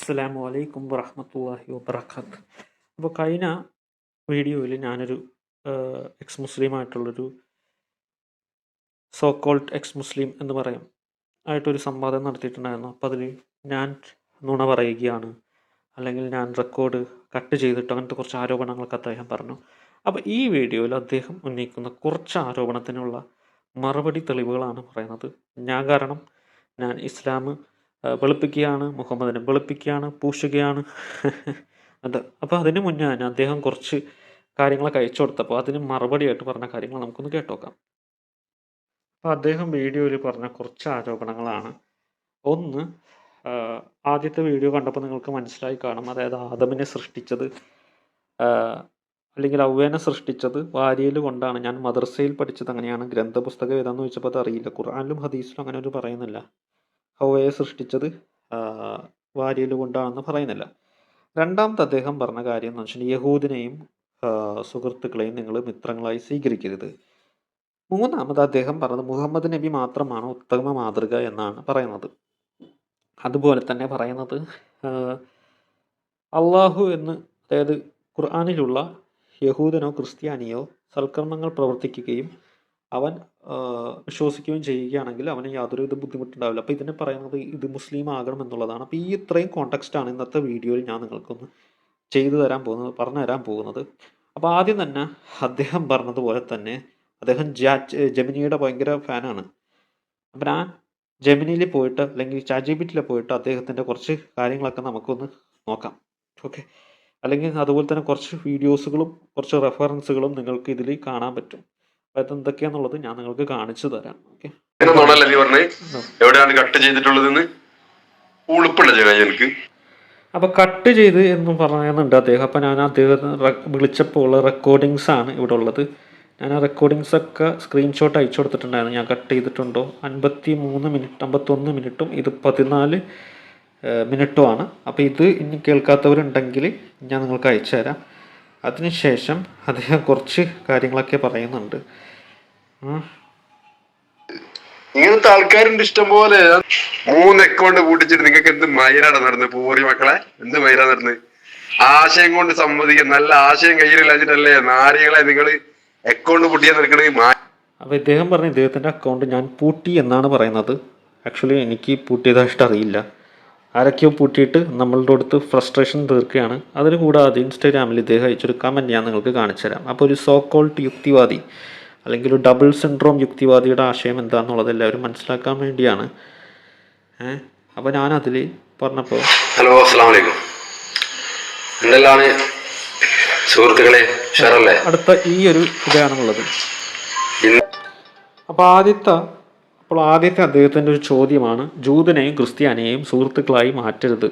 അസ്സലാമു അലൈക്കും വറഹ്മത്തുള്ളാഹി വബറകാത്ത്. അപ്പോൾ കഴിഞ്ഞ വീഡിയോയിൽ ഞാനൊരു എക്സ് മുസ്ലിം ആയിട്ടുള്ളൊരു സോ കോൾഡ് എക്സ് മുസ്ലിം എന്ന് പറയാം ആയിട്ടൊരു സംവാദം നടത്തിയിട്ടുണ്ടായിരുന്നു. അപ്പോൾ അതിൽ ഞാൻ നുണ പറയുകയാണ്, അല്ലെങ്കിൽ ഞാൻ റെക്കോർഡ് കട്ട് ചെയ്തിട്ട് അങ്ങനത്തെ കുറച്ച് ആരോപണങ്ങളൊക്കെ അദ്ദേഹം പറഞ്ഞു. അപ്പോൾ ഈ വീഡിയോയിൽ അദ്ദേഹം ഉന്നയിക്കുന്ന കുറച്ച് ആരോപണത്തിനുള്ള മറുപടി തെളിവുകളാണ് പറയുന്നത്. ഞാൻ ഇസ്ലാം വെളുപ്പിക്കുകയാണ്, മുഹമ്മദിനെ വെളുപ്പിക്കുകയാണ്, പൂശുകയാണ് അത്. അപ്പോൾ അതിന് മുന്നേ തന്നെ അദ്ദേഹം കുറച്ച് കാര്യങ്ങളൊക്കെ അയച്ചു കൊടുത്തപ്പോൾ അതിന് മറുപടിയായിട്ട് പറഞ്ഞ കാര്യങ്ങൾ നമുക്കൊന്ന് കേട്ടോക്കാം. അപ്പോൾ അദ്ദേഹം വീഡിയോയിൽ പറഞ്ഞ കുറച്ച് ആരോപണങ്ങളാണ്. ഒന്ന്, ആദ്യത്തെ വീഡിയോ കണ്ടപ്പോൾ നിങ്ങൾക്ക് മനസ്സിലായി കാണും, അതായത് ആദമിനെ സൃഷ്ടിച്ചത് അല്ലെങ്കിൽ ഔവേനെ സൃഷ്ടിച്ചത് വാരിയൽ കൊണ്ടാണ്. ഞാൻ മദ്രസയിൽ പഠിച്ചത് അങ്ങനെയാണ്. ഗ്രന്ഥപുസ്തകം ഏതാണെന്ന് ചോദിച്ചപ്പോൾ അത് അറിയില്ല. ഖുർആനിലും ഹദീസിലും അങ്ങനെ ഒരു പറയുന്നില്ല ഹൗവയെ സൃഷ്ടിച്ചത് വാരിയൽ കൊണ്ടാണെന്ന് പറയുന്നില്ല. രണ്ടാമത്തെ അദ്ദേഹം പറഞ്ഞ കാര്യം എന്ന് വെച്ചാൽ യഹൂദിനെയും സുഹൃത്തുക്കളെയും നിങ്ങൾ മിത്രങ്ങളായി സ്വീകരിക്കരുത്. മൂന്നാമത് അദ്ദേഹം പറഞ്ഞത് മുഹമ്മദ് നബി മാത്രമാണ് ഉത്തമ മാതൃക എന്നാണ് പറയുന്നത്. അതുപോലെ തന്നെ പറയുന്നത് അള്ളാഹു എന്ന്, അതായത് ഖുർആനിലുള്ള യഹൂദനോ ക്രിസ്ത്യാനിയോ സൽക്കർമ്മങ്ങൾ പ്രവർത്തിക്കുകയും അവൻ വിശ്വസിക്കുകയും ചെയ്യുകയാണെങ്കിൽ അവന് യാതൊരു ബുദ്ധിമുട്ടുണ്ടാവില്ല. അപ്പോൾ ഇതിനെ പറയുന്നത് ഇത് മുസ്ലിം ആകണം എന്നുള്ളതാണ്. അപ്പോൾ ഈ ഇത്രയും കോണ്ടെക്സ്റ്റാണ് ഇന്നത്തെ വീഡിയോയിൽ ഞാൻ നിങ്ങൾക്കൊന്ന് പറഞ്ഞു തരാൻ പോകുന്നത്. അപ്പോൾ ആദ്യം തന്നെ അദ്ദേഹം പറഞ്ഞതുപോലെ തന്നെ അദ്ദേഹം ജെമിനിയുടെ ഭയങ്കര ഫാനാണ്. അപ്പം ഞാൻ ജെമിനിയിൽ പോയിട്ട് അല്ലെങ്കിൽ ചാറ്റ്ജിപിറ്റിയിൽ പോയിട്ട് അദ്ദേഹത്തിൻ്റെ കുറച്ച് കാര്യങ്ങളൊക്കെ നമുക്കൊന്ന് നോക്കാം. ഓക്കെ, അല്ലെങ്കിൽ അതുപോലെ തന്നെ കുറച്ച് വീഡിയോസുകളും കുറച്ച് റെഫറൻസുകളും നിങ്ങൾക്ക് ഇതിൽ കാണാൻ പറ്റും. അത് എന്തൊക്കെയാന്നുള്ളത് ഞാൻ നിങ്ങൾക്ക് കാണിച്ചു തരാം. ഓക്കെ, എവിടെയാണ് കട്ട് ചെയ്തിട്ടുള്ളത്? അപ്പോൾ കട്ട് ചെയ്ത് എന്ന് പറയുന്നുണ്ട് അദ്ദേഹം. അപ്പോൾ ഞാൻ അദ്ദേഹത്തിന് വിളിച്ചപ്പോൾ ഉള്ള റെക്കോർഡിങ്സ് ആണ് ഇവിടെ ഉള്ളത്. ഞാൻ ആ റെക്കോർഡിങ്സൊക്കെ സ്ക്രീൻഷോട്ട് അയച്ചു കൊടുത്തിട്ടുണ്ടായിരുന്നു. ഞാൻ കട്ട് ചെയ്തിട്ടുണ്ടോ 51 മിനിറ്റും ഇത് 14 മിനിറ്റുമാണ്. അപ്പോൾ ഇത് ഇനി കേൾക്കാത്തവരുണ്ടെങ്കിൽ ഞാൻ നിങ്ങൾക്ക് അയച്ചു തരാം. അതിനുശേഷം അദ്ദേഹം കുറച്ച് കാര്യങ്ങളൊക്കെ പറയുന്നുണ്ട്. ഇങ്ങനത്തെ ആൾക്കാരുണ്ട് ഇഷ്ടം പോലെ. 3 അക്കൗണ്ട് കൂട്ടിച്ചിട്ട് നിങ്ങൾക്ക് എന്ത് മൈരാണ് നടന്നത്? പൂറി മക്കളെ, എന്ത് മൈരാ നടന്നത്? ആശയം കൊണ്ട് സമ്മതിക്കുക. നല്ല ആശയം കയ്യിലില്ലാച്ചിട്ടല്ലേ നാരികളെ നിങ്ങൾ അക്കൗണ്ട് പൂട്ടിയാൽ നിൽക്കണേ. അപ്പോൾ ഇദ്ദേഹം പറഞ്ഞ ഇദ്ദേഹത്തിൻ്റെ അക്കൗണ്ട് ഞാൻ പൂട്ടി എന്നാണ് പറയുന്നത്. ആക്ച്വലി എനിക്ക് പൂട്ടിയതായിട്ട് അറിയില്ല. ആരൊക്കെയോ പൂട്ടിയിട്ട് നമ്മളുടെ അടുത്ത് ഫ്രസ്ട്രേഷൻ തീർക്കുകയാണ്. അതിന് കൂടാതെ ഇൻസ്റ്റാഗ്രാമിൽ ഇദ്ദേഹം അയച്ചൊരു കമൻറ്റ് ഞാൻ നിങ്ങൾക്ക് കാണിച്ചു തരാം. അപ്പോൾ ഒരു സോ കോൾഡ് യുക്തിവാദി അല്ലെങ്കിൽ ഒരു ഡബിൾ സിൻഡ്രോം യുക്തിവാദിയുടെ ആശയം എന്താണെന്നുള്ളത് എല്ലാവരും മനസ്സിലാക്കാൻ വേണ്ടിയാണ്. അപ്പോൾ ഞാനതിൽ പറഞ്ഞപ്പോൾ ഹലോ, അസ്സലാമു അലൈക്കും, എന്തെല്ലാണ് സുഹൃത്തുക്കളെ, അടുത്ത ഈ ഒരു ഇതാണുള്ളത്. അപ്പോൾ ആദ്യത്തെ അദ്ദേഹത്തിൻ്റെ ഒരു ചോദ്യമാണ്, ജൂതനെയും ക്രിസ്ത്യാനിയെയും സുഹൃത്തുക്കളായി മാറ്റരുത്.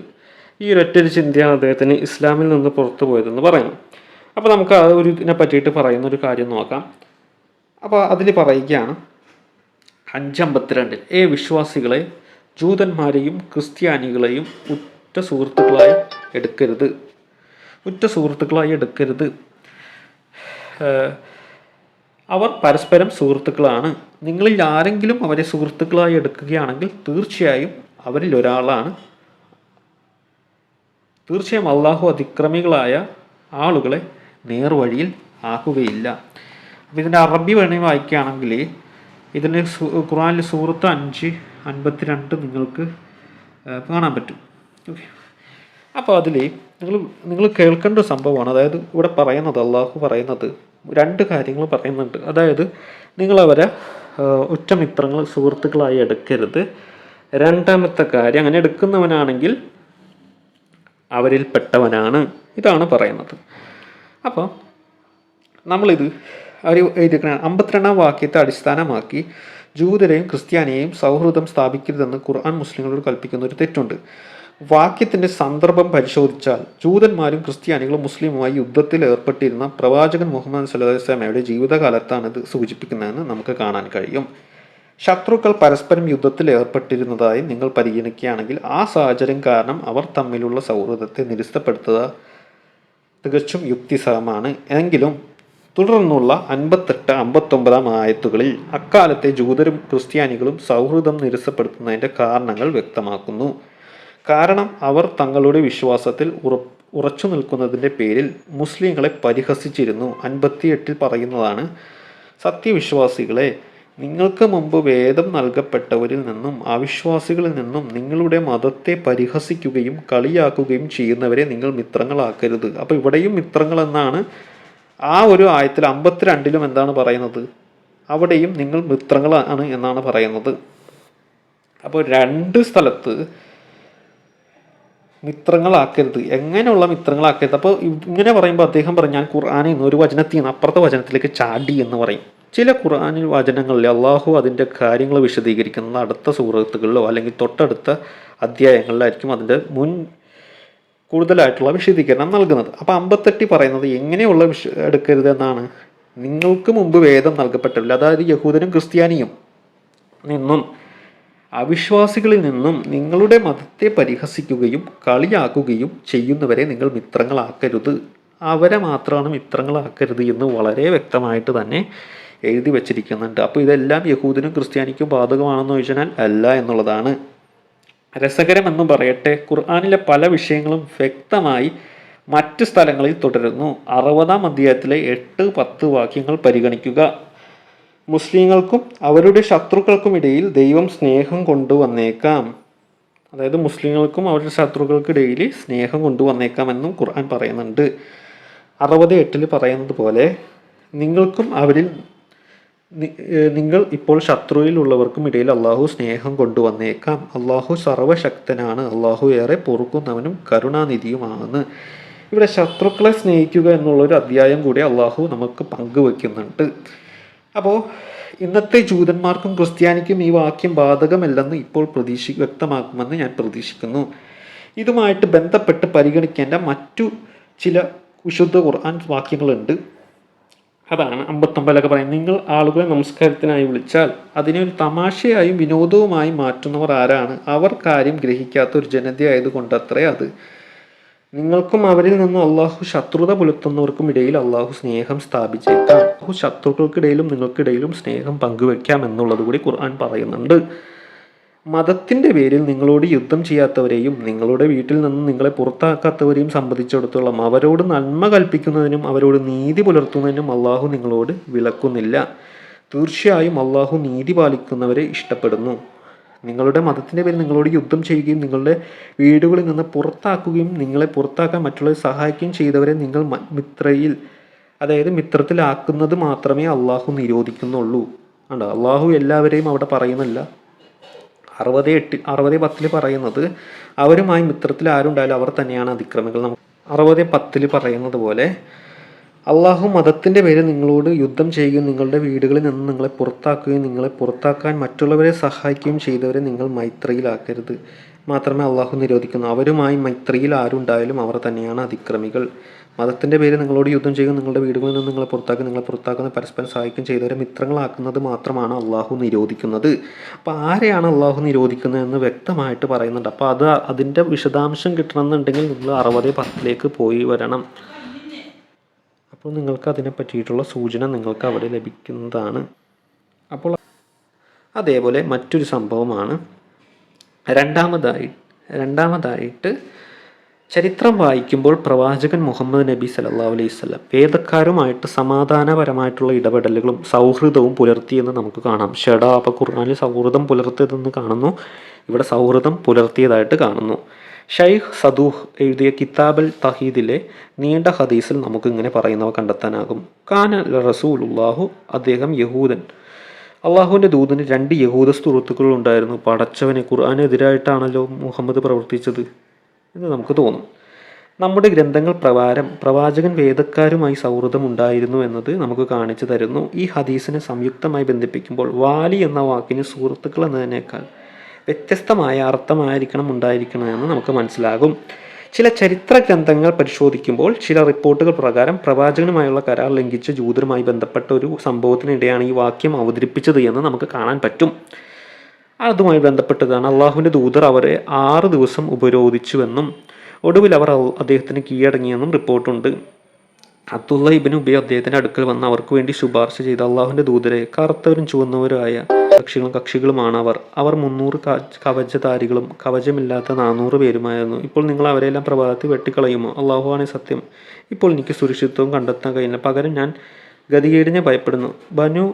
ഈ ഒരൊറ്റൊരു ചിന്തയാണ് അദ്ദേഹത്തിന് ഇസ്ലാമിൽ നിന്ന് പുറത്തു പോയതെന്ന് പറയുന്നു. അപ്പോൾ നമുക്ക് ആ ഒരു ഇതിനെ പറ്റിയിട്ട് പറയുന്ന ഒരു കാര്യം നോക്കാം. അപ്പോൾ അതിൽ പറയുകയാണ് 5:52 വിശ്വാസികളെ ജൂതന്മാരെയും ക്രിസ്ത്യാനികളെയും ഉറ്റ സുഹൃത്തുക്കളായി എടുക്കരുത്. അവർ പരസ്പരം സുഹൃത്തുക്കളാണ്. നിങ്ങളിൽ ആരെങ്കിലും അവരെ സുഹൃത്തുക്കളായി എടുക്കുകയാണെങ്കിൽ തീർച്ചയായും അള്ളാഹു അതിക്രമികളായ ആളുകളെ നേർവഴിയിൽ ആക്കുകയില്ല. അപ്പോൾ ഇതിൻ്റെ അറബി വേണമെങ്കിൽ വായിക്കുകയാണെങ്കിൽ ഇതിന് ഖുർആനിൽ സൂറത്ത് 5:52 നിങ്ങൾക്ക് കാണാൻ പറ്റും. ഓക്കെ, അപ്പോൾ അതിൽ നിങ്ങൾ കേൾക്കേണ്ട ഒരു സംഭവമാണ്. അതായത് ഇവിടെ പറയുന്നത്, അള്ളാഹു പറയുന്നത് 2 കാര്യങ്ങൾ പറയുന്നുണ്ട്. അതായത് നിങ്ങളവരെ ഉറ്റമിത്രങ്ങൾ സുഹൃത്തുക്കളായി എടുക്കരുത്. രണ്ടാമത്തെ കാര്യം, അങ്ങനെ എടുക്കുന്നവനാണെങ്കിൽ അവരിൽ പെട്ടവനാണ്. ഇതാണ് പറയുന്നത്. അപ്പോൾ നമ്മളിത് എഴുതിയിരിക്കുന്ന 52-ാം വാക്യത്തെ അടിസ്ഥാനമാക്കി ജൂതരെയും ക്രിസ്ത്യാനിയെയും സൗഹൃദം സ്ഥാപിക്കരുതെന്ന് ഖുർആൻ മുസ്ലിങ്ങളോട് കൽപ്പിക്കുന്ന ഒരു തെറ്റുണ്ട്. വാക്യത്തിൻ്റെ സന്ദർഭം പരിശോധിച്ചാൽ ജൂതന്മാരും ക്രിസ്ത്യാനികളും മുസ്ലിമുമായി യുദ്ധത്തിൽ ഏർപ്പെട്ടിരുന്ന പ്രവാചകൻ മുഹമ്മദ് സല്ലല്ലാഹു അലൈഹി വസല്ലമയുടെ ജീവിതകാലത്താണ് ഇത് സൂചിപ്പിക്കുന്നതെന്ന് നമുക്ക് കാണാൻ കഴിയും. ശത്രുക്കൾ പരസ്പരം യുദ്ധത്തിൽ ഏർപ്പെട്ടിരുന്നതായി നിങ്ങൾ പരിഗണിക്കുകയാണെങ്കിൽ ആ സാഹചര്യം കാരണം അവർ തമ്മിലുള്ള സൗഹൃദത്തെ നിരസ്തപ്പെടുത്തുക തികച്ചും യുക്തിസഹമാണ്. എങ്കിലും തുടർന്നുള്ള 58-59 ആയത്തുകളിൽ അക്കാലത്തെ ജൂതരും ക്രിസ്ത്യാനികളും സൗഹൃദം നിരസപ്പെടുത്തുന്നതിൻ്റെ കാരണങ്ങൾ വ്യക്തമാക്കുന്നു. കാരണം അവർ തങ്ങളുടെ വിശ്വാസത്തിൽ ഉറച്ചു നിൽക്കുന്നതിൻ്റെ പേരിൽ മുസ്ലിങ്ങളെ പരിഹസിച്ചിരുന്നു. 58 പറയുന്നതാണ്, സത്യവിശ്വാസികളെ, നിങ്ങൾക്ക് മുമ്പ് വേദം നൽകപ്പെട്ടവരിൽ നിന്നും അവിശ്വാസികളിൽ നിന്നും നിങ്ങളുടെ മതത്തെ പരിഹസിക്കുകയും കളിയാക്കുകയും ചെയ്യുന്നവരെ നിങ്ങൾ മിത്രങ്ങളാക്കരുത്. അപ്പോൾ ഇവിടെയും മിത്രങ്ങൾ എന്നാണ് ആ ഒരു ആയത്തിൽ 52 എന്താണ് പറയുന്നത്? അവിടെയും നിങ്ങൾ മിത്രങ്ങളാണ് എന്നാണ് പറയുന്നത്. അപ്പോൾ 2 സ്ഥലത്ത് മിത്രങ്ങളാക്കരുത്. എങ്ങനെയുള്ള മിത്രങ്ങളാക്കരുത്? അപ്പോൾ ഇങ്ങനെ പറയുമ്പോൾ അദ്ദേഹം പറഞ്ഞു, ഞാൻ ഖുർആനിൽ നിന്ന് ഒരു വചനത്തിൽ നിന്ന് അപ്പുറത്തെ വചനത്തിലേക്ക് ചാടി എന്ന് പറയും. ചില ഖുർആനിൽ വചനങ്ങളിൽ അള്ളാഹു അതിൻ്റെ കാര്യങ്ങൾ വിശദീകരിക്കുന്നത് അടുത്ത സൂറത്തുകളിലോ അല്ലെങ്കിൽ തൊട്ടടുത്ത അധ്യായങ്ങളിലായിരിക്കും അതിൻ്റെ കൂടുതലായിട്ടുള്ള വിശദീകരണം നൽകുന്നത്. അപ്പോൾ 58 പറയുന്നത് എങ്ങനെയുള്ള എടുക്കരുത് എന്നാണ്. നിങ്ങൾക്ക് മുമ്പ് വേദം നൽകപ്പെട്ടില്ല, അതായത് യഹൂദനും ക്രിസ്ത്യാനിയും നിന്നും അവിശ്വാസികളിൽ നിന്നും നിങ്ങളുടെ മതത്തെ പരിഹസിക്കുകയും കളിയാക്കുകയും ചെയ്യുന്നവരെ നിങ്ങൾ മിത്രങ്ങളാക്കരുത്. അവരെ മാത്രമാണ് മിത്രങ്ങളാക്കരുത് എന്ന് വളരെ വ്യക്തമായിട്ട് തന്നെ എഴുതി വച്ചിരിക്കുന്നുണ്ട്. അപ്പോൾ ഇതെല്ലാം യഹൂദനും ക്രിസ്ത്യാനിക്കും ബാധകമാണെന്ന് ചോദിച്ചാൽ അല്ല എന്നുള്ളതാണ്. രസകരമെന്നും പറയട്ടെ, ഖുർആനിലെ പല വിഷയങ്ങളും വ്യക്തമായി മറ്റ് സ്ഥലങ്ങളിൽ തുടരുന്നു. 60-ാം അധ്യായത്തിലെ 8-10 വാക്യങ്ങൾ പരിഗണിക്കുക. മുസ്ലിങ്ങൾക്കും അവരുടെ ശത്രുക്കൾക്കും ഇടയിൽ ദൈവം സ്നേഹം കൊണ്ടുവന്നേക്കാം. അതായത് മുസ്ലിങ്ങൾക്കും അവരുടെ ശത്രുക്കൾക്കിടയിൽ സ്നേഹം കൊണ്ടുവന്നേക്കാം എന്നും ഖുർആൻ പറയുന്നുണ്ട്. 60:8 പറയുന്നത് പോലെ നിങ്ങൾക്കും അവരിൽ നിങ്ങൾ ഇപ്പോൾ ശത്രുവിലുള്ളവർക്കും ഇടയിൽ അള്ളാഹു സ്നേഹം കൊണ്ടുവന്നേക്കാം. അള്ളാഹു സർവശക്തനാണ്, അള്ളാഹു ഏറെ പൊറുക്കുന്നവനും കരുണാനിധിയുമാണ്. ഇവിടെ ശത്രുക്കളെ സ്നേഹിക്കുക എന്നുള്ളൊരു അധ്യായം കൂടി അള്ളാഹു നമുക്ക് പങ്കുവെക്കുന്നുണ്ട്. അപ്പോൾ ഇന്നത്തെ ജൂതന്മാർക്കും ക്രിസ്ത്യാനിക്കും ഈ വാക്യം ബാധകമല്ലെന്ന് ഇപ്പോൾ വ്യക്തമാക്കുമെന്ന് ഞാൻ പ്രതീക്ഷിക്കുന്നു. ഇതുമായിട്ട് ബന്ധപ്പെട്ട് പരിഗണിക്കേണ്ട മറ്റു ചില വിശുദ്ധ ഖുർആൻ വാക്യങ്ങളുണ്ട്. അതാണ് 59 പറയുന്നത്, നിങ്ങൾ ആളുകളെ നമസ്കാരത്തിനായി വിളിച്ചാൽ അതിനെ ഒരു തമാശയായും വിനോദവുമായി മാറ്റുന്നവർ ആരാണ്? അവർ കാര്യം ഗ്രഹിക്കാത്ത ഒരു ജനതയായതുകൊണ്ടത്രേ അത്. നിങ്ങൾക്കും അവരിൽ നിന്നും അള്ളാഹു ശത്രുത പുലർത്തുന്നവർക്കും ഇടയിൽ അള്ളാഹു സ്നേഹം സ്ഥാപിച്ചേക്കാം. ശത്രുക്കൾക്കിടയിലും നിങ്ങൾക്കിടയിലും സ്നേഹം പങ്കുവെക്കാം എന്നുള്ളത് കൂടി ഖുർആൻ പറയുന്നുണ്ട്. മതത്തിൻ്റെ പേരിൽ നിങ്ങളോട് യുദ്ധം ചെയ്യാത്തവരെയും നിങ്ങളുടെ വീട്ടിൽ നിന്ന് നിങ്ങളെ പുറത്താക്കാത്തവരെയും സംബന്ധിച്ചിടത്തോളം അവരോട് നന്മ കൽപ്പിക്കുന്നതിനും അവരോട് നീതി പുലർത്തുന്നതിനും അള്ളാഹു നിങ്ങളോട് വിലക്കുന്നില്ല. തീർച്ചയായും അള്ളാഹു നീതി പാലിക്കുന്നവരെ ഇഷ്ടപ്പെടുന്നു. നിങ്ങളുടെ മതത്തിൻ്റെ പേരിൽ നിങ്ങളോട് യുദ്ധം ചെയ്യുകയും നിങ്ങളുടെ വീടുകളിൽ നിന്ന് പുറത്താക്കുകയും നിങ്ങളെ പുറത്താക്കാൻ മറ്റുള്ളവരെ സഹായിക്കുകയും ചെയ്തവരെ നിങ്ങൾ മിത്രത്തിലാക്കുന്നത് മാത്രമേ അള്ളാഹു നിരോധിക്കുന്നുള്ളൂ. ആണ് അള്ളാഹു എല്ലാവരെയും അവിടെ പറയുന്നില്ല. 60:10 പറയുന്നത് അവരുമായി മിത്രത്തിൽ ആരുണ്ടായാലും അവർ തന്നെയാണ് അതിക്രമികൾ. 60:10 പറയുന്നത് പോലെ അള്ളാഹു മതത്തിൻ്റെ പേരിൽ നിങ്ങളോട് യുദ്ധം ചെയ്യുകയും നിങ്ങളുടെ വീടുകളിൽ നിന്ന് നിങ്ങളെ പുറത്താക്കുകയും നിങ്ങളെ പുറത്താക്കാൻ മറ്റുള്ളവരെ സഹായിക്കുകയും ചെയ്തവരെ നിങ്ങൾ മൈത്രിയിലാക്കരുത് മാത്രമേ അള്ളാഹു നിരോധിക്കുന്നു. അവരുമായി മൈത്രിയിൽ ആരുണ്ടായാലും അവർ തന്നെയാണ് അതിക്രമികൾ. മതത്തിൻ്റെ പേരിൽ നിങ്ങളോട് യുദ്ധം ചെയ്യുകയും നിങ്ങളുടെ വീടുകളിൽ നിന്ന് നിങ്ങളെ പുറത്താക്കുന്ന പരസ്പരം സഹായിക്കുകയും ചെയ്തവരെ മിത്രങ്ങളാക്കുന്നത് മാത്രമാണ് അള്ളാഹു നിരോധിക്കുന്നത്. അപ്പോൾ ആരെയാണ് അള്ളാഹു നിരോധിക്കുന്നതെന്ന് വ്യക്തമായിട്ട് പറയുന്നുണ്ട്. അപ്പോൾ അതിൻ്റെ വിശദാംശം കിട്ടണമെന്നുണ്ടെങ്കിൽ നിങ്ങൾ 60:10 പോയി വരണം. അപ്പോൾ നിങ്ങൾക്ക് അതിനെ പറ്റിയിട്ടുള്ള സൂചന നിങ്ങൾക്ക് അവിടെ ലഭിക്കുന്നതാണ്. അപ്പോൾ അതേപോലെ മറ്റൊരു സംഭവമാണ് രണ്ടാമതായിട്ട് ചരിത്രം വായിക്കുമ്പോൾ പ്രവാചകൻ മുഹമ്മദ് നബി സല്ലല്ലാഹു അലൈഹി വസല്ലം വേദക്കാരുമായിട്ട് സമാധാനപരമായിട്ടുള്ള ഇടപെടലുകളും സൗഹൃദവും പുലർത്തിയെന്ന് നമുക്ക് കാണാം. അപ്പോൾ ഖുർആനിൽ സൗഹൃദം പുലർത്തിയതെന്ന് കാണുന്നു, ഇവിടെ സൗഹൃദം പുലർത്തിയതായിട്ട് കാണുന്നു. ഷൈഖ് സദൂഹ് എഴുതിയ കിതാബൽ തഹീദിലെ നീണ്ട ഹദീസിൽ നമുക്ക് ഇങ്ങനെ പറയുന്നവ കണ്ടെത്താനാകും. കാന റസൂലുള്ളാഹു, അദ്ദേഹം യഹൂദൻ. അള്ളാഹുവിൻ്റെ ദൂതന് 2 യഹൂദ സുഹൃത്തുക്കളുണ്ടായിരുന്നു. പടച്ചവനെ, ഖുർആനെതിരായിട്ടാണല്ലോ മുഹമ്മദ് പ്രവർത്തിച്ചത് എന്ന് നമുക്ക് തോന്നും. നമ്മുടെ ഗ്രന്ഥങ്ങൾ പ്രകാരം പ്രവാചകൻ വേദക്കാരുമായി സൗഹൃദമുണ്ടായിരുന്നു എന്നത് നമുക്ക് കാണിച്ചു തരുന്നു. ഈ ഹദീസിനെ സംയുക്തമായി ബന്ധിപ്പിക്കുമ്പോൾ വാലി എന്ന വാക്കിന് സുഹൃത്തുക്കൾ എന്നതിനേക്കാൾ വ്യത്യസ്തമായ അർത്ഥമായിരിക്കണം ഉണ്ടായിരിക്കണമെന്ന് നമുക്ക് മനസ്സിലാകും. ചില ചരിത്ര ഗ്രന്ഥങ്ങൾ പരിശോധിക്കുമ്പോൾ ചില റിപ്പോർട്ടുകൾ പ്രകാരം പ്രവാചകനുമായുള്ള കരാർ ലംഘിച്ച ജൂതരുമായി ബന്ധപ്പെട്ട ഒരു സംഭവത്തിനിടെയാണ് ഈ വാക്യം അവതരിപ്പിച്ചത് എന്ന് നമുക്ക് കാണാൻ പറ്റും. അതുമായി ബന്ധപ്പെട്ടതാണ് അള്ളാഹുവിൻ്റെ ദൂതർ അവരെ 6 ദിവസം ഉപരോധിച്ചുവെന്നും ഒടുവിൽ അവർ അദ്ദേഹത്തിന് കീഴടങ്ങിയെന്നും റിപ്പോർട്ടുണ്ട്. അബ്ദുള്ള ഇബ്നു ഉബൈ അദ്ദേഹത്തിൻ്റെ അടുക്കൽ വന്ന് അവർക്ക് വേണ്ടി ശുപാർശ ചെയ്ത അള്ളാഹുവിൻ്റെ ദൂതരെ കറുത്തവരും ചുവന്നവരുമായ കക്ഷികളുമാണ് അവർ 300 കവചധാരികളും കവചമില്ലാത്ത 400 പേരുമായിരുന്നു. ഇപ്പോൾ നിങ്ങൾ അവരെല്ലാം പ്രഭാതത്തിൽ വെട്ടിക്കളയുമോ? അള്ളാഹുവാണ് സത്യം, ഇപ്പോൾ എനിക്ക് സുരക്ഷിതത്വം കണ്ടെത്താൻ കഴിയില്ല. പകരം ഞാൻ ഗതികേടിനെ ഭയപ്പെടുന്നു. ബനു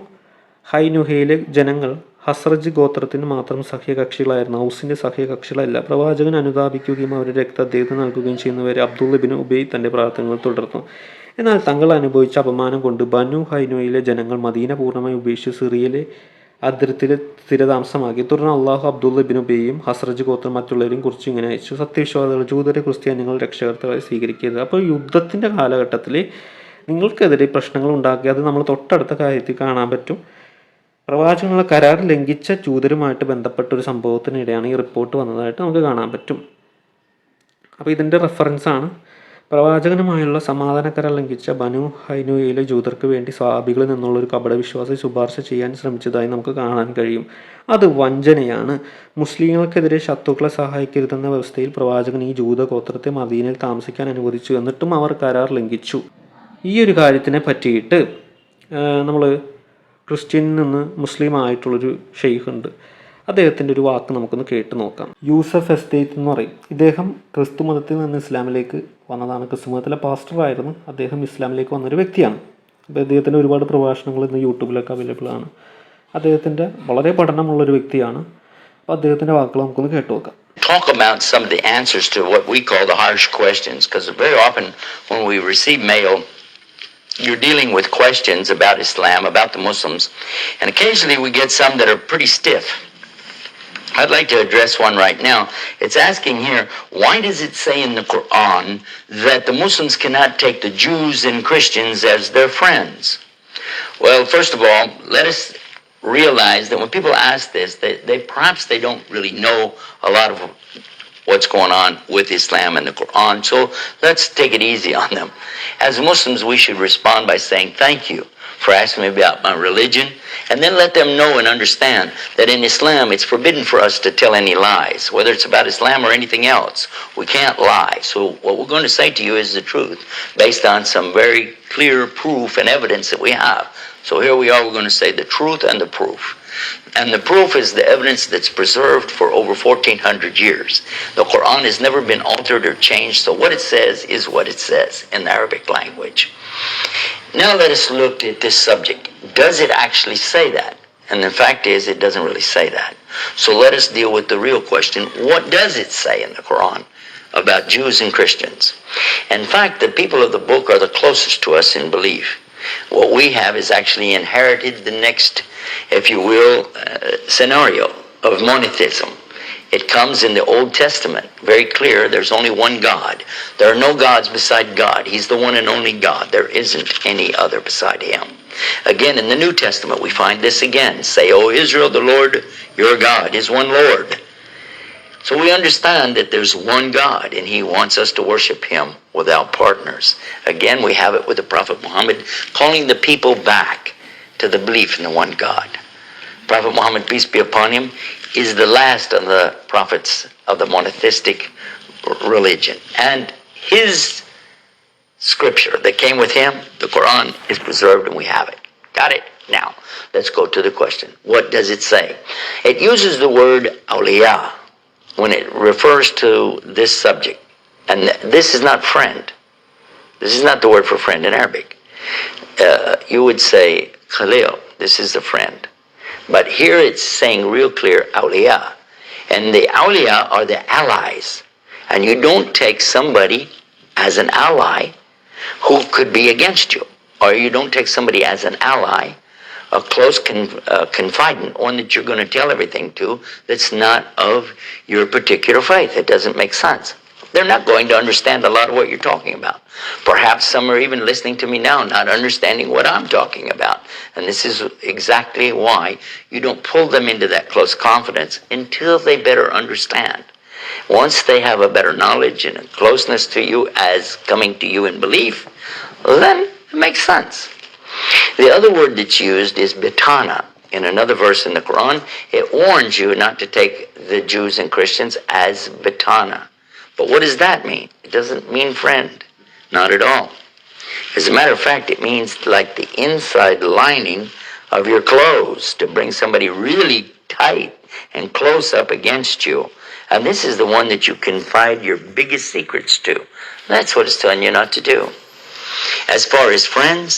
ഹൈനുഹയിലെ ജനങ്ങൾ ഹസ്രജ് ഗോത്രത്തിന് മാത്രം സഖ്യകക്ഷികളായിരുന്നു, ഔസിന്റെ സഖ്യകക്ഷികളല്ല. പ്രവാചകൻ അനുതാപിക്കുകയും അവരുടെ രക്തം അദ്ദേഹത്തിന് നൽകുകയും ചെയ്യുന്നവരെ അബ്ദുള്ള ബിൻ ഉബൈ തന്റെ പ്രാർത്ഥനകൾ തുടർന്നു. എന്നാൽ തങ്ങൾ അനുഭവിച്ച അപമാനം കൊണ്ട് ബനു ഹൈനുഹയിലെ ജനങ്ങൾ മദീന പൂർണ്ണമായി ഉപേക്ഷിച്ച് സിറിയയിലെ അതിർത്തിയിൽ സ്ഥിരതാമസമാക്കി. തുടർന്ന് അള്ളാഹു അബ്ദുള്ള ബിൻ ഉബൈയും ഹസ്രജ് ഗോത്രം മറ്റുള്ളവരെയും കുറിച്ച് ഇങ്ങനെ അയച്ചു: സത്യവിശ്വാസികൾ, ജൂതരെ ക്രിസ്ത്യാനികൾ രക്ഷകർത്താക്കളെ സ്വീകരിക്കരുത്. അപ്പോൾ യുദ്ധത്തിന്റെ കാലഘട്ടത്തിൽ നിങ്ങൾക്കെതിരെ പ്രശ്നങ്ങൾ ഉണ്ടാക്കി, അത് നമ്മൾ തൊട്ടടുത്ത കാര്യത്തിൽ കാണാൻ പറ്റും. പ്രവാചകനുള്ള കരാർ ലംഘിച്ച ജൂതരുമായിട്ട് ബന്ധപ്പെട്ട ഒരു സംഭവത്തിനിടെയാണ് ഈ റിപ്പോർട്ട് വന്നതായിട്ട് നമുക്ക് കാണാൻ പറ്റും. അപ്പോൾ ഇതിൻ്റെ റെഫറൻസാണ് പ്രവാചകനുമായുള്ള സമാധാന കരാർ ലംഘിച്ച ബനു ഹൈനുയയിലെ ജൂതർക്ക് വേണ്ടി സ്വഹാബികളിൽ നിന്നുള്ള ഒരു കപട വിശ്വാസി ശുപാർശ ചെയ്യാൻ ശ്രമിച്ചതായി നമുക്ക് കാണാൻ കഴിയും. അത് വഞ്ചനയാണ്. മുസ്ലിങ്ങൾക്കെതിരെ ശത്രുക്കളെ സഹായിക്കരുതെന്ന വ്യവസ്ഥയിൽ പ്രവാചകൻ ഈ ജൂത ഗോത്രത്തെ മദീനയിൽ താമസിക്കാൻ അനുവദിച്ചു. എന്നിട്ടും അവർ കരാർ ലംഘിച്ചു. ഈ ഒരു കാര്യത്തിനെ പറ്റിയിട്ട് നമ്മൾ ക്രിസ്ത്യനിൽ നിന്ന് മുസ്ലിം ആയിട്ടുള്ളൊരു ഷെയ്ഖ് ഉണ്ട്, അദ്ദേഹത്തിൻ്റെ ഒരു വാക്ക് നമുക്കൊന്ന് കേട്ട് നോക്കാം. യൂസഫ് എസ്റ്റേറ്റ് എന്ന് പറയും. ഇദ്ദേഹം ക്രിസ്തു മതത്തിൽ നിന്ന് ഇസ്ലാമിലേക്ക് വന്നതാണ്. ക്രിസ്തു മതത്തിലെ പാസ്റ്ററായിരുന്നു അദ്ദേഹം. ഇസ്ലാമിലേക്ക് വന്നൊരു വ്യക്തിയാണ്. അപ്പോൾ അദ്ദേഹത്തിൻ്റെ ഒരുപാട് പ്രഭാഷണങ്ങൾ ഇന്ന് യൂട്യൂബിലൊക്കെ അവൈലബിൾ ആണ്. അദ്ദേഹത്തിൻ്റെ വളരെ പഠനമുള്ളൊരു വ്യക്തിയാണ്. അപ്പോൾ അദ്ദേഹത്തിൻ്റെ വാക്കുകൾ നമുക്കൊന്ന് കേട്ട് നോക്കാം. Talk about some of the answers to what we call the harsh questions, because very often when we receive mail, you're dealing with questions about Islam, about the Muslims, and occasionally we get some that are pretty stiff. I'd like to address one right now. It's asking here, why does it say in the Quran that the Muslims cannot take the Jews and Christians as their friends? Well, first of all, let us realize that when people ask this, they perhaps they don't really know a lot of what's going on with Islam and the Quran. So let's take it easy on them. As Muslims, we should respond by saying thank you for asking me about my religion, and then let them know and understand that in Islam it's forbidden for us to tell any lies, whether it's about Islam or anything else. We can't lie. So what we're going to say to you is the truth based on some very clear proof and evidence that we have. So here we are, we're going to say the truth and the proof. And the proof is the evidence that's preserved for over 1400 years. The Quran has never been altered or changed, so what it says is what it says in the Arabic language. Now let us look at this subject. Does it actually say that? And the fact is, it doesn't really say that. So let us deal with the real question. What does it say in the Quran about Jews and Christians? In fact, the people of the book are the closest to us in belief. What we have is actually inherited the next, if you will, scenario of monotheism. It comes in the Old Testament, very clear, there's only one God. There are no gods beside God. He's the one and only God. There isn't any other beside him. Again, in the New Testament, we find this again. Say, O Israel, the Lord your God is one Lord. So we understand that there's one God, and he wants us to worship him without partners. Again, we have it with the Prophet Muhammad calling the people back to the belief in the one God. Prophet Muhammad, peace be upon him, is the last of the prophets of the monotheistic religion. And his scripture that came with him, the Quran, is preserved and we have it. Got it? Now, let's go to the question. What does it say? It uses the word awliya when it refers to this subject. And this is not friend. This is not the word for friend in Arabic. You would say khalil. This is a friend. But here it's saying real clear awliya. And the awliya are the allies. And you don't take somebody as an ally who could be against you. Or you don't take somebody as an ally, a close confidant, one that you're going to tell everything to that's not of your particular faith. It doesn't make sense. They're not going to understand a lot of what you're talking about. Perhaps some are even listening to me now, not understanding what I'm talking about. And this is exactly why you don't pull them into that close confidence until they better understand. Once they have a better knowledge and a closeness to you as coming to you in belief, then it makes sense. The other word that's used is bitana. In another verse in the Quran, it warns you not to take the Jews and Christians as bitana. But what does that mean? It doesn't mean friend. Not at all. As a matter of fact, it means like the inside lining of your clothes to bring somebody really tight and close up against you. And this is the one that you confide your biggest secrets to. That's what it's telling you not to do. As far as friends,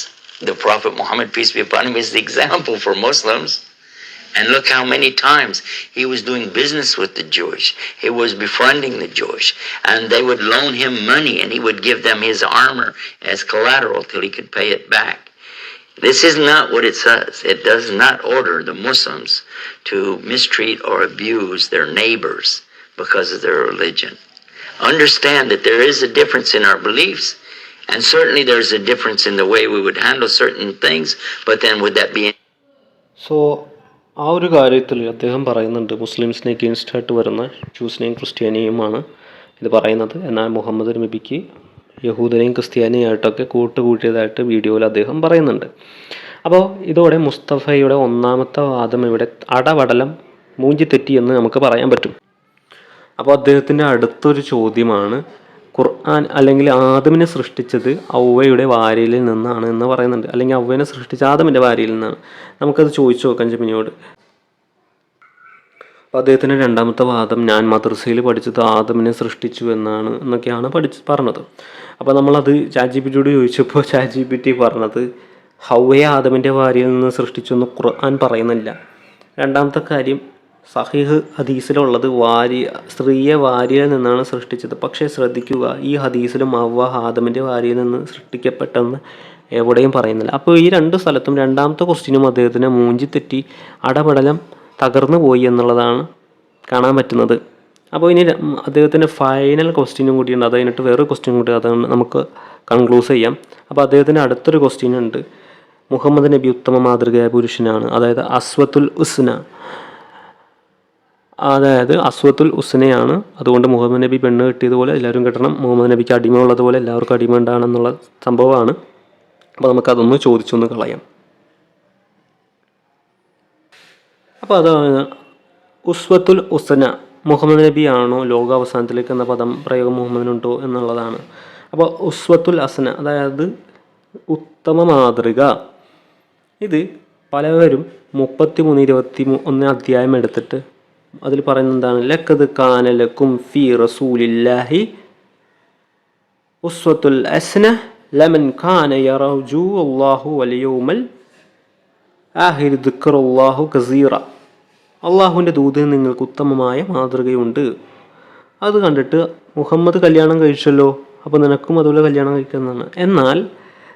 the Prophet Muhammad, peace be upon him, is the example for Muslims. And look how many times he was doing business with the Jewish. He was befriending the Jewish. And they would loan him money and he would give them his armor as collateral till he could pay it back. This is not what it says. It does not order the Muslims to mistreat or abuse their neighbors because of their religion. Understand that there is a difference in our beliefs, and certainly there's a difference in the way we would handle certain things, but then would that be... so ആ ഒരു കാര്യത്തിൽ അദ്ദേഹം പറയുന്നുണ്ട്, മുസ്ലിംസിനെ against ആയിട്ട് വരുന്ന ജൂസിനെയും ക്രിസ്ത്യാനിയുമാണ് ഇത് പറയുന്നത്. എന്നാൽ മുഹമ്മദ് നബിക്ക് യഹൂദനെയും ക്രിസ്ത്യാനിയായിട്ടൊക്കെ കൂട്ടുകൂട്ടിയതായിട്ട് വീഡിയോയിൽ അദ്ദേഹം പറയുന്നുണ്ട്. അപ്പോൾ ഇതോടെ മുസ്തഫയുടെ ഒന്നാമത്തെ വാദം ഇവിടെ അടപടലം മൂഞ്ചിത്തെറ്റി എന്ന് നമുക്ക് പറയാൻ പറ്റും. അപ്പോൾ അദ്ദേഹത്തിൻ്റെ അടുത്തൊരു ചോദ്യമാണ്, ഖുർആൻ അല്ലെങ്കിൽ ആദമിനെ സൃഷ്ടിച്ചത് ഔവയുടെ വാരിയിൽ നിന്നാണ് എന്ന് പറയുന്നുണ്ട്, അല്ലെങ്കിൽ ഔവനെ സൃഷ്ടിച്ച ആദമിൻ്റെ വാരിയിൽ നിന്നാണ്. നമുക്കത് ചോദിച്ചു നോക്കാം ജമിനിയോട്. അപ്പോൾ അദ്ദേഹത്തിൻ്റെ രണ്ടാമത്തെ വാദം, ഞാൻ മദ്രസയിൽ പഠിച്ചത് ആദമിനെ സൃഷ്ടിച്ചു എന്നൊക്കെയാണ് പറഞ്ഞത്. അപ്പോൾ നമ്മളത് ചാറ്റ്ജിപിറ്റിയോട് ചോദിച്ചപ്പോൾ ചാറ്റ്ജിപിറ്റി പറഞ്ഞത് ഹൗവയെ ആദമിൻ്റെ വാരിയിൽ നിന്ന് സൃഷ്ടിച്ചു എന്ന് ഖുർആൻ പറയുന്നില്ല. രണ്ടാമത്തെ കാര്യം, സഹീഹ് ഹദീസിലുള്ളത് സ്ത്രീയെ വാരിയിൽ നിന്നാണ് സൃഷ്ടിച്ചത്. പക്ഷേ ശ്രദ്ധിക്കുക, ഈ ഹദീസിലും ഹവ്വ ആദമിൻ്റെ വാരിയിൽ നിന്ന് സൃഷ്ടിക്കപ്പെട്ടെന്ന് എവിടെയും പറയുന്നില്ല. അപ്പോൾ ഈ രണ്ട് സ്ഥലത്തും രണ്ടാമത്തെ ക്വസ്റ്റ്യനും അദ്ദേഹത്തിന് മൂഞ്ചിത്തെറ്റി അടപടലം തകർന്നു പോയി എന്നുള്ളതാണ് കാണാൻ പറ്റുന്നത്. അപ്പോൾ ഇനി അദ്ദേഹത്തിൻ്റെ ഫൈനൽ ക്വസ്റ്റ്യനും കൂടിയുണ്ട്, അത് കഴിഞ്ഞിട്ട് വേറൊരു ക്വസ്റ്റ്യൻ കൂടി, അതാണ് നമുക്ക് കൺക്ലൂസ് ചെയ്യാം. അപ്പോൾ അദ്ദേഹത്തിൻ്റെ അടുത്തൊരു ക്വസ്റ്റ്യൻ ഉണ്ട്, മുഹമ്മദ് നബി ഉത്തമ മാതൃകയായ പുരുഷനാണ്, അതായത് അസ്വത്തുൽ ഉസ്നയാണ്. അതുകൊണ്ട് മുഹമ്മദ് നബി പെണ്ണ് കെട്ടിയതുപോലെ എല്ലാവരും കെട്ടണം, മുഹമ്മദ് നബിക്ക് അടിമ ഉള്ളതുപോലെ എല്ലാവർക്കും അടിമ ഉണ്ടാണെന്നുള്ള സംഭവമാണ്. അപ്പോൾ നമുക്കതൊന്ന് ചോദിച്ചൊന്ന് കളയാം. അപ്പോൾ അതാണ് ഉസ്വത്തുൽ ഉസ്ന, മുഹമ്മദ് നബി ആണോ ലോകാവസാനത്തിലേക്ക് എന്ന പദം പ്രയോഗം മുഹമ്മദിനുണ്ടോ എന്നുള്ളതാണ്. അപ്പോൾ ഉസ്വത്തുൽ ഹസന, അതായത് ഉത്തമ മാതൃക, ഇത് പലവരും 33-21 അധ്യായം എടുത്തിട്ട് അതിൽ പറയുന്നത് എന്താണ്, ലഖദ് കാന ലക്കും ഫീ റസൂലില്ലാഹി ഉസ്വത്തുൽ ഹസന ലമൻ കാന യർജു അല്ലാഹു വൽ യൗമൽ ആഖിർ ദിക്റുല്ലാഹു കസീറ. അള്ളാഹുവിൻ്റെ ദൂതന് നിങ്ങൾക്ക് ഉത്തമമായ മാതൃകയുണ്ട്. അത് കണ്ടിട്ട് മുഹമ്മദ് കല്യാണം കഴിച്ചല്ലോ, അപ്പോൾ നിനക്കും അതുപോലെ കല്യാണം കഴിക്കുന്നതാണ്. എന്നാൽ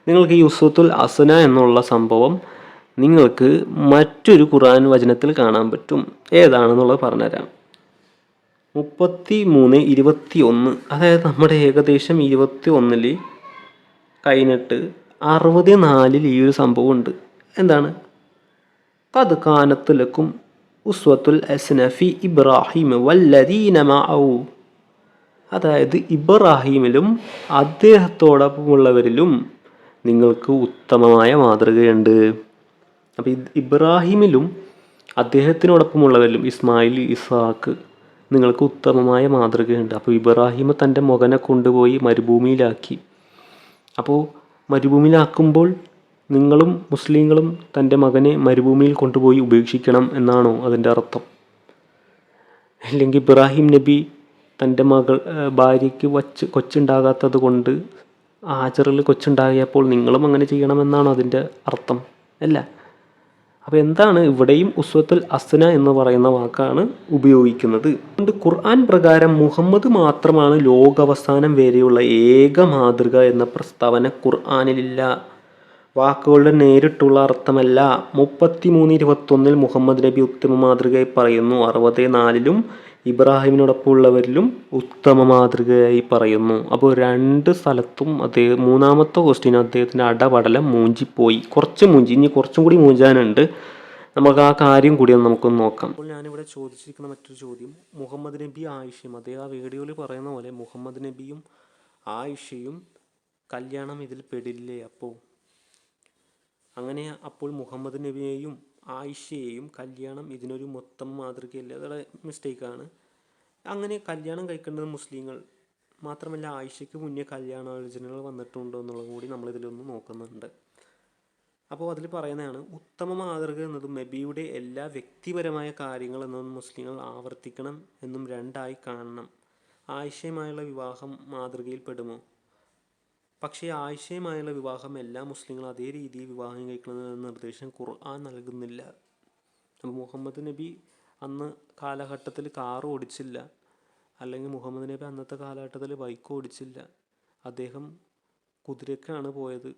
നിങ്ങൾക്ക് ഈ ഉസ്വത്തുൽ ഹസന എന്നുള്ള സംഭവം നിങ്ങൾക്ക് മറ്റൊരു ഖുർആൻ വചനത്തിൽ കാണാൻ പറ്റും. ഏതാണെന്നുള്ളത് പറഞ്ഞുതരാം. 33:21, അതായത് നമ്മുടെ ഏകദേശം 21 കഴിഞ്ഞിട്ട് 64 ഈ ഒരു സംഭവം ഉണ്ട്. എന്താണ്, ഖദ് കാനത്ത് ലക്കും ഉസ്വത്തുൽ ഹസന ഫി ഇബ്രാഹിം വല്ലദീന മഅഹു, അതായത് ഇബ്രാഹിമിലും അദ്ദേഹത്തോടൊപ്പമുള്ളവരിലും നിങ്ങൾക്ക് ഉത്തമമായ മാതൃകയുണ്ട്. അപ്പോൾ ഇബ്രാഹിമിലും അദ്ദേഹത്തിനോടൊപ്പമുള്ളവരിലും ഇസ്മായിൽ, ഇസാക്ക്, നിങ്ങൾക്ക് ഉത്തമമായ മാതൃകയുണ്ട്. അപ്പോൾ ഇബ്രാഹിം തൻ്റെ മകനെ കൊണ്ടുപോയി മരുഭൂമിയിലാക്കി. അപ്പോൾ മരുഭൂമിയിലാക്കുമ്പോൾ നിങ്ങളും മുസ്ലിങ്ങളും തൻ്റെ മകനെ മരുഭൂമിയിൽ കൊണ്ടുപോയി ഉപേക്ഷിക്കണം എന്നാണോ അതിൻ്റെ അർത്ഥം? അല്ലെങ്കിൽ ഇബ്രാഹിം നബി തൻ്റെ ഭാര്യയ്ക്ക് കൊച്ചുണ്ടാകാത്തത് കൊണ്ട് ഹാജറിൽ കൊച്ചുണ്ടാകിയപ്പോൾ നിങ്ങളും അങ്ങനെ ചെയ്യണമെന്നാണ് അതിൻ്റെ അർത്ഥം? അല്ല. അപ്പോൾ എന്താണ്, ഇവിടെയും ഉസ്വത്തുൽ ഹസന എന്ന് പറയുന്ന വാക്കാണ് ഉപയോഗിക്കുന്നത്. അതുകൊണ്ട് ഖുർആൻ പ്രകാരം മുഹമ്മദ് മാത്രമാണ് ലോകാവസാനം വരെയുള്ള ഏക മാതൃക എന്ന പ്രസ്താവന ഖുർആനിലില്ല. വാക്കുകളുടെ നേരിട്ടുള്ള അർത്ഥമല്ല. 33:21 മുഹമ്മദ് നബി ഉത്തമ മാതൃകയായി പറയുന്നു. 64 ഇബ്രാഹിമിനോടൊപ്പമുള്ളവരിലും ഉത്തമ മാതൃകയായി പറയുന്നു. അപ്പോൾ രണ്ട് സ്ഥലത്തും മൂന്നാമത്തെ ക്വസ്റ്റ്യൻ അദ്ദേഹത്തിൻ്റെ അടപടലം മൂഞ്ചിപ്പോയി. ഇനി കുറച്ചും കൂടി മൂഞ്ചാനുണ്ട്. നമുക്ക് ആ കാര്യം കൂടി നമുക്കൊന്ന് നോക്കാം. അപ്പോൾ ഞാനിവിടെ ചോദിച്ചിരിക്കുന്ന മറ്റൊരു ചോദ്യം, മുഹമ്മദ് നബി ആയിഷയും, അദ്ദേഹം ആ വീഡിയോയിൽ പറയുന്ന പോലെ മുഹമ്മദ് നബിയും ആയിഷയും കല്യാണം ഇതിൽ പെടില്ലേ? അപ്പോൾ മുഹമ്മദ് നബിയെയും ആയിഷയെയും കല്യാണം ഇതിനൊരു മൊത്തം മാതൃകയല്ലേ? അതോടെ മിസ്റ്റേക്കാണ്. അങ്ങനെ കല്യാണം കഴിക്കേണ്ടത് മുസ്ലിങ്ങൾ മാത്രമല്ല, ആയിഷയ്ക്ക് മുന്നേ കല്യാണാലോചനകൾ വന്നിട്ടുണ്ടോ എന്നുള്ളത് കൂടി നമ്മളിതിലൊന്ന് നോക്കുന്നുണ്ട്. അപ്പോൾ അതിൽ പറയുന്നതാണ്, ഉത്തമ മാതൃക എന്നതും നബിയുടെ എല്ലാ വ്യക്തിപരമായ കാര്യങ്ങൾ എന്നതും മുസ്ലിങ്ങൾ ആവർത്തിക്കണം എന്നും രണ്ടായി കാണണം. ആയിഷയുമായുള്ള വിവാഹം മാതൃകയിൽ പെടുമോ? പക്ഷേ ആയിഷയുമായുള്ള വിവാഹം എല്ലാ മുസ്ലിങ്ങളും അതേ രീതിയിൽ വിവാഹം കഴിക്കണമെന്ന നിർദ്ദേശം ഖുർആൻ നൽകുന്നില്ല. അപ്പോൾ മുഹമ്മദ് നബി അന്ന് കാലഘട്ടത്തിൽ കാർ ഓടിച്ചില്ല, അല്ലെങ്കിൽ മുഹമ്മദ് നബി അന്നത്തെ കാലഘട്ടത്തിൽ ബൈക്ക് ഓടിച്ചില്ല. അദ്ദേഹം കുതിരക്കാണ് പോയത്,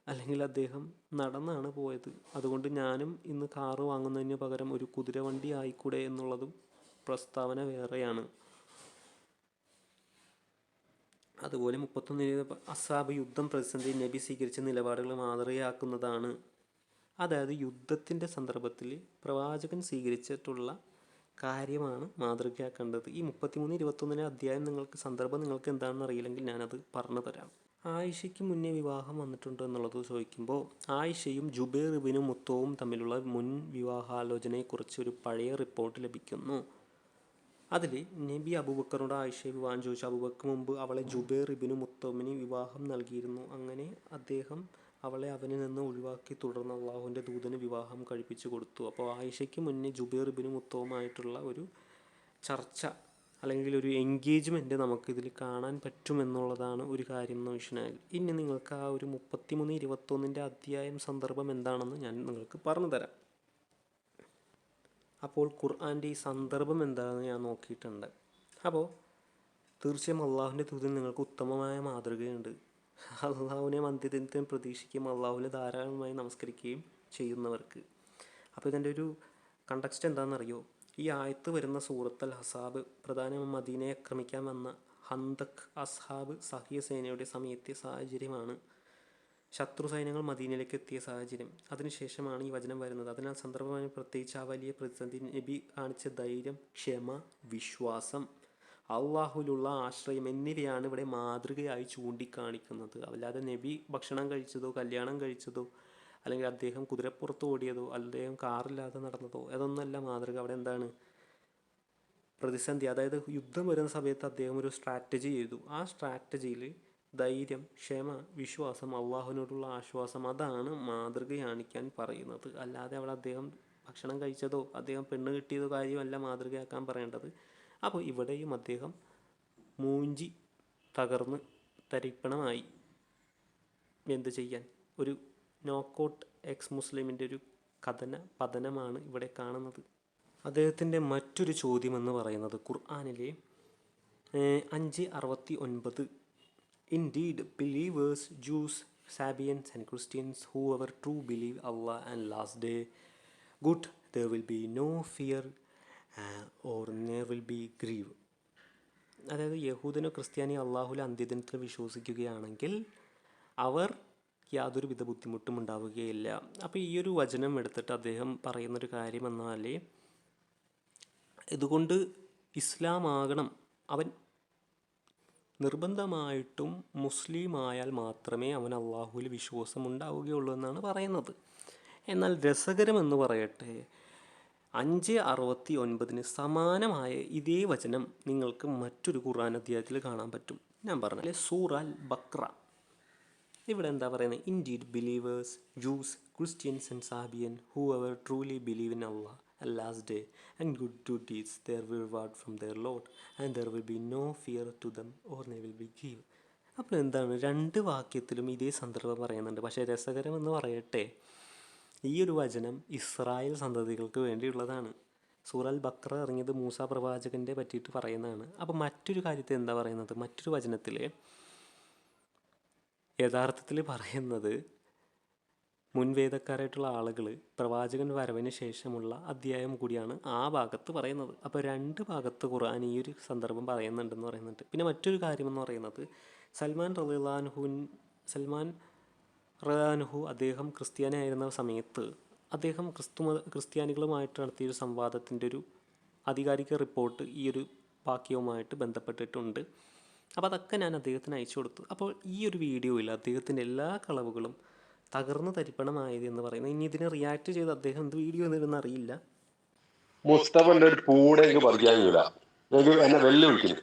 അല്ലെങ്കിൽ അദ്ദേഹം നടന്നാണ് പോയത്. അതുകൊണ്ട് ഞാനും ഇന്ന് കാറ് വാങ്ങുന്നതിന് പകരം ഒരു കുതിരവണ്ടി ആയിക്കൂടെ എന്നുള്ളതും പ്രസ്താവന വേറെയാണ്. അതുപോലെ 31 അസ്ഹാബ് യുദ്ധം പ്രതിസന്ധി നബി സ്വീകരിച്ച നിലപാടുകൾ മാതൃകയാക്കുന്നതാണ്. അതായത് യുദ്ധത്തിൻ്റെ സന്ദർഭത്തിൽ പ്രവാചകൻ സ്വീകരിച്ചിട്ടുള്ള കാര്യമാണ് മാതൃകയാക്കേണ്ടത്. ഈ 33-21 അധ്യായം സന്ദർഭം നിങ്ങൾക്ക് എന്താണെന്ന് അറിയില്ലെങ്കിൽ ഞാനത് പറഞ്ഞു തരാം. ആയിഷയ്ക്ക് മുന്നേ വിവാഹം വന്നിട്ടുണ്ടോ എന്നുള്ളത് ചോദിക്കുമ്പോൾ, ആയിഷയും ജുബൈർ ഇബ്നു മുത്തവും തമ്മിലുള്ള മുൻ വിവാഹാലോചനയെക്കുറിച്ച് ഒരു പഴയ റിപ്പോർട്ട് ലഭിക്കുന്നു. അതിൽ നബി അബൂബക്കറിനോട് ആയിഷയെ വിവാഹം ചോദിച്ചു. അബൂബക്കർ മുമ്പ് അവളെ ജുബൈർ ഇബ്നു മുത്തമിന് വിവാഹം നൽകിയിരുന്നു. അങ്ങനെ അദ്ദേഹം അവളെ അവനിൽ നിന്ന് ഒഴിവാക്കി. തുടർന്ന് അള്ളാഹുവിൻ്റെ ദൂതന് വിവാഹം കഴിപ്പിച്ചു കൊടുത്തു. അപ്പോൾ ആയിഷയ്ക്ക് മുന്നേ ജുബൈർ ഇബ്നു മുത്തവുമായിട്ടുള്ള ഒരു ചർച്ച അല്ലെങ്കിൽ ഒരു എൻഗേജ്മെൻറ്റ് നമുക്കിതിൽ കാണാൻ പറ്റുമെന്നുള്ളതാണ് ഒരു കാര്യം എന്ന് വെച്ചാൽ. ഇനി നിങ്ങൾക്ക് ആ ഒരു 33-21 അധ്യായം സന്ദർഭം എന്താണെന്ന് ഞാൻ നിങ്ങൾക്ക് പറഞ്ഞു തരാം. അപ്പോൾ ഖുർആൻ്റെ ഈ സന്ദർഭം എന്താണെന്ന് ഞാൻ നോക്കിയിട്ടുണ്ട്. അപ്പോൾ തീർച്ചയായും അള്ളാഹുവിൻ്റെ ദൂതൻ നിങ്ങൾക്ക് ഉത്തമമായ മാതൃകയുണ്ട്. അള്ളാഹുവിനെ അന്ത്യദിനത്തിന് പ്രതീക്ഷിക്കുകയും അള്ളാഹുവിനെ ധാരാളമായി നമസ്കരിക്കുകയും ചെയ്യുന്നവർക്ക്. അപ്പോൾ ഇതിൻ്റെ ഒരു കണ്ടക്സ്റ്റ് എന്താണെന്നറിയോ? ഈ ആയത്ത് വരുന്ന സൂറത്ത് അൽ ഹസാബ് പ്രധാനമായും മദീനയെ ആക്രമിക്കാൻ വന്ന ഹന്തക് അസ്ഹാബ് സഹിയ സേനയുടെ സമയത്തെ സാഹചര്യമാണ്. ശത്രു സൈന്യങ്ങൾ മദീനയിലേക്ക് എത്തിയ സാഹചര്യം. അതിനുശേഷമാണ് ഈ വചനം വരുന്നത്. അതിനാൽ സന്ദർഭമായി പ്രത്യേകിച്ച് ആ വലിയ പ്രതിസന്ധി നബി കാണിച്ച ധൈര്യം, ക്ഷമ, വിശ്വാസം, അള്ളാഹുലുള്ള ആശ്രയം എന്നിവയാണ് ഇവിടെ മാതൃകയായി ചൂണ്ടിക്കാണിക്കുന്നത്. അല്ലാതെ നബി ഭക്ഷണം കഴിച്ചതോ കല്യാണം കഴിച്ചതോ അല്ലെങ്കിൽ അദ്ദേഹം കുതിരപ്പുറത്ത് ഓടിയതോ അദ്ദേഹം കാറില്ലാതെ നടന്നതോ അതൊന്നല്ല മാതൃക. അവിടെ എന്താണ് പ്രതിസന്ധി, അതായത് യുദ്ധം വരുന്ന സമയത്ത് അദ്ദേഹം ഒരു സ്ട്രാറ്റജി ചെയ്തു. ആ സ്ട്രാറ്റജിയിൽ ധൈര്യം, ക്ഷമ, വിശ്വാസം, അള്ളാഹുവിനോടുള്ള ആശ്വാസം, അതാണ് മാതൃക കാണിക്കാൻ പറയുന്നത്. അല്ലാതെ അവിടെ അദ്ദേഹം ഭക്ഷണം കഴിച്ചതോ അദ്ദേഹം പെണ്ണ് കിട്ടിയതോ കാര്യമല്ല മാതൃകയാക്കാൻ പറയേണ്ടത്. അപ്പോൾ ഇവിടെയും അദ്ദേഹം മൂഞ്ചി തകർന്ന് തരിപ്പണമായി. എന്ത് ചെയ്യാൻ? ഒരു നോക്കൗട്ട് എക്സ് മുസ്ലിമിൻ്റെ ഒരു പതനമാണ് ഇവിടെ കാണുന്നത്. അദ്ദേഹത്തിൻ്റെ മറ്റൊരു ചോദ്യം എന്ന് പറയുന്നത് ഖുർആനിലെ 5:69 Indeed, believers, Jews, Sabians and Christians, whoever true believe Allah and last day, good, there will be no fear or there will be grief. അതായത് യഹൂദനോ ക്രിസ്ത്യാനി അള്ളാഹുലെ അന്ത്യദിനത്തിൽ വിശ്വസിക്കുകയാണെങ്കിൽ അവർ യാതൊരു വിധ ബുദ്ധിമുട്ടും ഉണ്ടാവുകയില്ല. അപ്പോൾ ഈ ഒരു വചനം എടുത്തിട്ട് അദ്ദേഹം പറയുന്നൊരു കാര്യം എന്നാൽ, ഇതുകൊണ്ട് ഇസ്ലാം ആകണം, അവൻ നിർബന്ധമായിട്ടും മുസ്ലിം ആയാൽ മാത്രമേ അവൻ അള്ളാഹുവിൽ വിശ്വാസം ഉണ്ടാവുകയുള്ളൂ എന്നാണ് പറയുന്നത്. എന്നാൽ രസകരമെന്ന് പറയട്ടെ, 5:69 സമാനമായ ഇതേ വചനം നിങ്ങൾക്ക് മറ്റൊരു ഖുർആൻ അധ്യായത്തിൽ കാണാൻ പറ്റും. ഞാൻ പറഞ്ഞാൽ സൂറ അൽ ബഖറ. ഇവിടെ എന്താ പറയുന്നത്? Indeed believers, Jews, Christians and Sabian, whoever truly believe in Allah and last day and good do deeds, their reward from their Lord, and there will be no fear to them or they will be grieved. അപ്പോൾ എന്താണ്, രണ്ട് വാക്യത്തിലും ഇതേ സന്ദർഭം പറയുന്നുണ്ട്. പക്ഷേ രസകരമെന്ന് പറയട്ടെ, ഈ ഒരു വചനം ഇസ്രായേൽ സന്തതികൾക്ക് വേണ്ടിയുള്ളതാണ്. സൂറ അൽ ബഖറ ഇറങ്ങിയത് മൂസ പ്രവാചകൻ്റെ പറ്റിയിട്ട് പറയുന്നതാണ്. അപ്പോൾ മറ്റൊരു കാര്യത്തിൽ എന്താ പറയുന്നത്? മറ്റൊരു വചനത്തിൽ യഥാർത്ഥത്തിൽ പറയുന്നത് മുൻവേദക്കാരായിട്ടുള്ള ആളുകൾ പ്രവാചകൻ വരവിന് ശേഷമുള്ള അധ്യായം കൂടിയാണ് ആ ഭാഗത്ത് പറയുന്നത്. അപ്പോൾ രണ്ട് ഭാഗത്ത് ഖുർആൻ ഈ ഒരു സന്ദർഭം പറയുന്നുണ്ടെന്ന് പറയുന്നുണ്ട്. പിന്നെ മറ്റൊരു കാര്യമെന്ന് പറയുന്നത് സൽമാൻ റളിയല്ലാഹു അദ്ദേഹം ക്രിസ്ത്യാനിയായിരുന്ന സമയത്ത് അദ്ദേഹം ക്രിസ്ത്യാനികളുമായിട്ട് നടത്തിയൊരു സംവാദത്തിൻ്റെ ഒരു ആധികാരിക റിപ്പോർട്ട് ഈ ഒരു വാക്യവുമായിട്ട് ബന്ധപ്പെട്ടിട്ടുണ്ട്. അപ്പോൾ അതൊക്കെ ഞാൻ അദ്ദേഹത്തിന് അയച്ചു കൊടുത്തു. അപ്പോൾ ഈ ഒരു വീഡിയോയിൽ അദ്ദേഹത്തിൻ്റെ എല്ലാ കളവുകളും തകർന്ന് തരിപ്പണമായത് എന്ന് പറയുന്നത്. ഇനി ഇതിനെ റിയാക്ട് ചെയ്ത് അദ്ദേഹം എന്ത് വീഡിയോ എന്നിരുന്ന് അറിയില്ല. മുസ്തഫന്റെ ഒരു പൂടേക്ക് പറിക്കാനില്ല, എനിക്ക് എന്നെ വെല്ലുവിളിക്കുന്നു.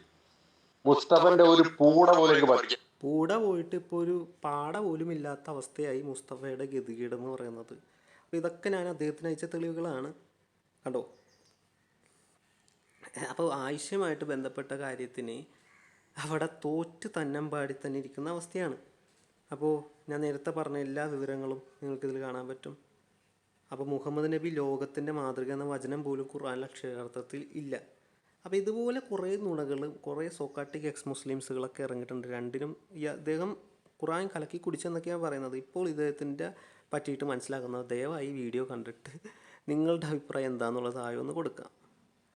മുസ്തഫന്റെ ഒരു പൂട പോലേക്ക് പറിക്കാൻ പൂട പോയിട്ട് ഇപ്പോൾ ഒരു പാട പോലും ഇല്ലാത്ത അവസ്ഥയായി മുസ്തഫയുടെ ഗതികേട് എന്ന് പറയുന്നത്. അപ്പോൾ ഇതൊക്കെ ഞാൻ അദ്ദേഹത്തിന് അയച്ച തെളിവുകളാണ്. കണ്ടോ? അപ്പോൾ ആവശ്യമായിട്ട് ബന്ധപ്പെട്ട കാര്യത്തിന് അവിടെ തോറ്റ് തന്നമ്പാടി തന്നെ ഇരിക്കുന്ന അവസ്ഥയാണ്. അപ്പോൾ ഞാൻ നേരത്തെ പറഞ്ഞ എല്ലാ വിവരങ്ങളും നിങ്ങൾക്കിതിൽ കാണാൻ പറ്റും. അപ്പോൾ മുഹമ്മദ് നബി ലോകത്തിൻ്റെ മാതൃക എന്ന വചനം പോലും ഖുർആനിൽ അക്ഷരാർത്ഥത്തിൽ ഇല്ല. അപ്പോൾ ഇതുപോലെ കുറേ നുണകൾ, കുറേ സോക്കാട്ടിക് എക്സ് മുസ്ലിംസുകളൊക്കെ ഇറങ്ങിയിട്ടുണ്ട്. രണ്ടിനും അദ്ദേഹം ഖുർആൻ കലക്കി കുടിച്ചെന്നൊക്കെയാണ് പറയുന്നത്. ഇപ്പോൾ ഇദ്ദേഹത്തിൻ്റെ പറ്റിയിട്ട് മനസ്സിലാക്കുന്നത് ദയവായി വീഡിയോ കണ്ടിട്ട് നിങ്ങളുടെ അഭിപ്രായം എന്താണെന്നുള്ളത് ആയോ ഒന്ന് കൊടുക്കാം.